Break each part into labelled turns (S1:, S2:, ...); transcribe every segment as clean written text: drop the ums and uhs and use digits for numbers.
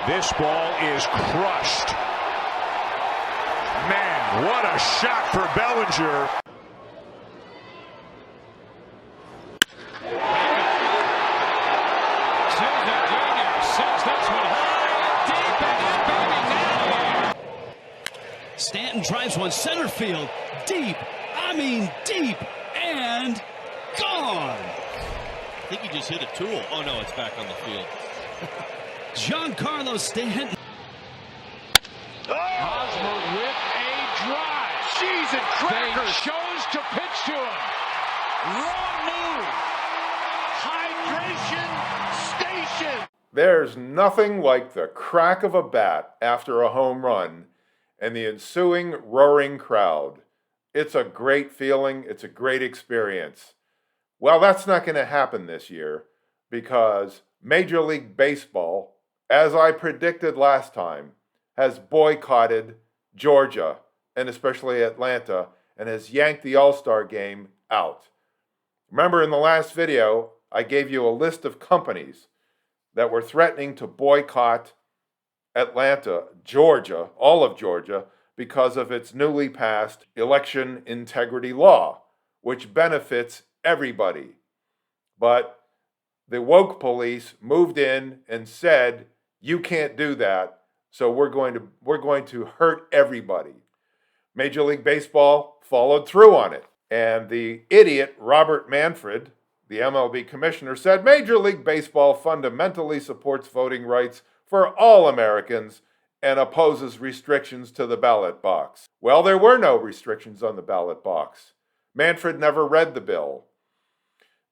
S1: This ball is crushed. Man, what a shot for Bellinger.
S2: Stanton drives one center field, deep, I mean deep, and gone.
S3: I think he just hit a tool. Oh no, it's back on the field.
S2: Giancarlo Stanton.
S1: Hosmer with a drive. Cheese and crackers. They chose to pitch to him. Wrong move. Hydration station.
S4: There's nothing like the crack of a bat after a home run and the ensuing roaring crowd. It's a great feeling. It's a great experience. Well, that's not going to happen this year because Major League Baseball, as I predicted last time, has boycotted Georgia and especially Atlanta and has yanked the All-Star game out. Remember in the last video, I gave you a list of companies that were threatening to boycott Atlanta, Georgia, all of Georgia, because of its newly passed election integrity law, which benefits everybody. But the woke police moved in and said, you can't do that, so we're going to hurt everybody. Major League Baseball followed through on it. And the idiot Robert Manfred, the MLB commissioner, said Major League Baseball fundamentally supports voting rights for all Americans and opposes restrictions to the ballot box. Well, there were no restrictions on the ballot box. Manfred never read the bill.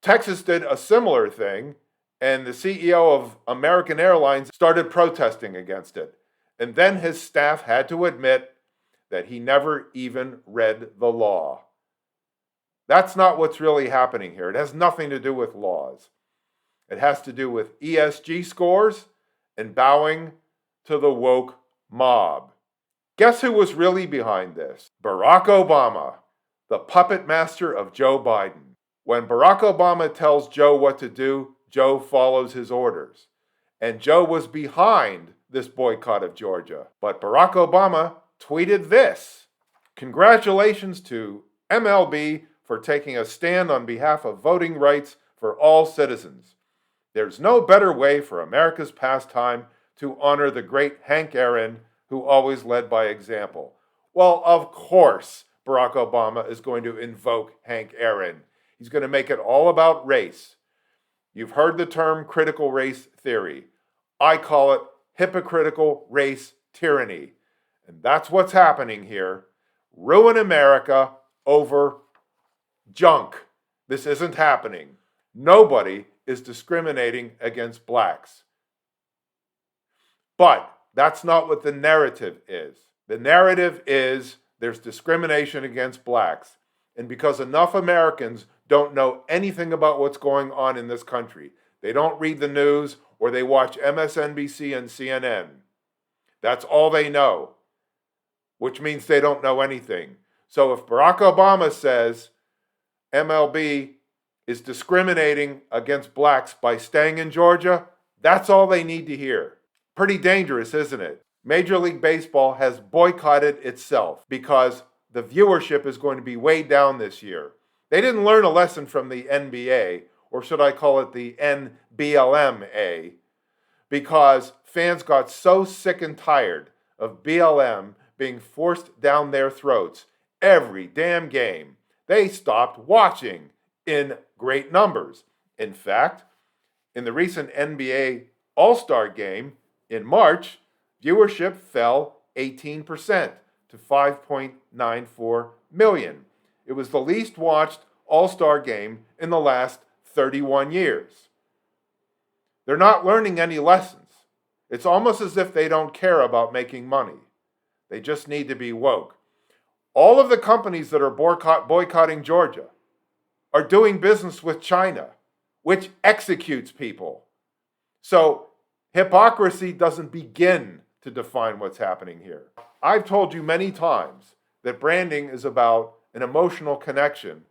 S4: Texas did a similar thing, and the CEO of American Airlines started protesting against it. And then his staff had to admit that he never even read the law. That's not what's really happening here. It has nothing to do with laws. It has to do with ESG scores and bowing to the woke mob. Guess who was really behind this? Barack Obama, the puppet master of Joe Biden. When Barack Obama tells Joe what to do, Joe follows his orders. And Joe was behind this boycott of Georgia. But Barack Obama tweeted this: "Congratulations to MLB for taking a stand on behalf of voting rights for all citizens. There's no better way for America's pastime to honor the great Hank Aaron, who always led by example." Well, of course, Barack Obama is going to invoke Hank Aaron. He's going to make it all about race. You've heard the term critical race theory. I call it hypocritical race tyranny. And that's what's happening here. Ruin America over junk. This isn't happening. Nobody is discriminating against blacks. But that's not what the narrative is. The narrative is there's discrimination against blacks. And because enough Americans don't know anything about what's going on in this country, they don't read the news or they watch MSNBC and CNN. That's all they know, which means they don't know anything. So if Barack Obama says MLB is discriminating against blacks by staying in Georgia, that's all they need to hear. Pretty dangerous, isn't it? Major League Baseball has boycotted itself because the viewership is going to be way down this year. They didn't learn a lesson from the NBA, or should I call it the NBLMA, because fans got so sick and tired of BLM being forced down their throats every damn game. They stopped watching in great numbers. In fact, in the recent NBA All-Star game in March, viewership fell 18% to 5.94 million. It was the least watched All-Star game in the last 31 years. They're not learning any lessons. It's almost as if they don't care about making money. They just need to be woke. All of the companies that are boycotting Georgia are doing business with China, which executes people. So hypocrisy doesn't begin to define what's happening here. I've told you many times that branding is about an emotional connection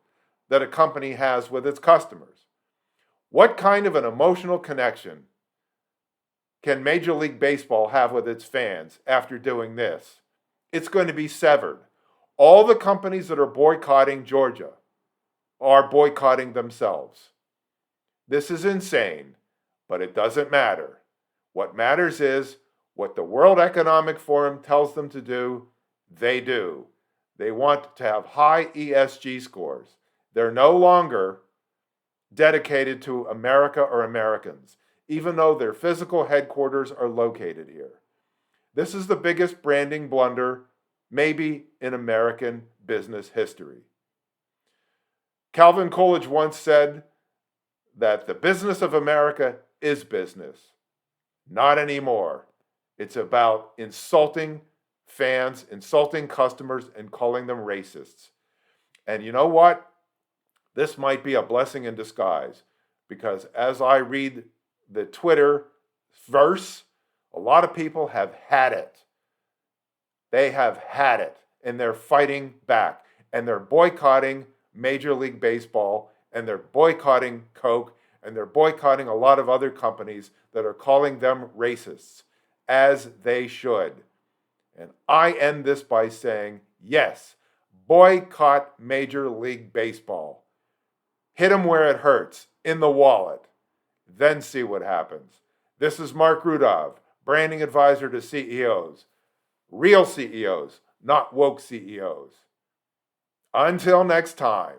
S4: that a company has with its customers. What kind of an emotional connection can Major League Baseball have with its fans after doing this? It's going to be severed. All the companies that are boycotting Georgia are boycotting themselves. This is insane, but it doesn't matter. What matters is what the World Economic Forum tells them to do, they do. They want to have high ESG scores. They're no longer dedicated to America or Americans, even though their physical headquarters are located here. This is the biggest branding blunder, maybe in American business history. Calvin Coolidge once said that the business of America is business. Not anymore. It's about insulting fans, insulting customers, and calling them racists. And you know what? This might be a blessing in disguise, because as I read the Twitter verse, a lot of people have had it. They have had it, and they're fighting back, and they're boycotting Major League Baseball, and they're boycotting Coke, and they're boycotting a lot of other companies that are calling them racists, as they should. And I end this by saying, yes, boycott Major League Baseball. Hit them where it hurts, in the wallet. Then see what happens. This is Mark Rudov, branding advisor to CEOs. Real CEOs, not woke CEOs. Until next time.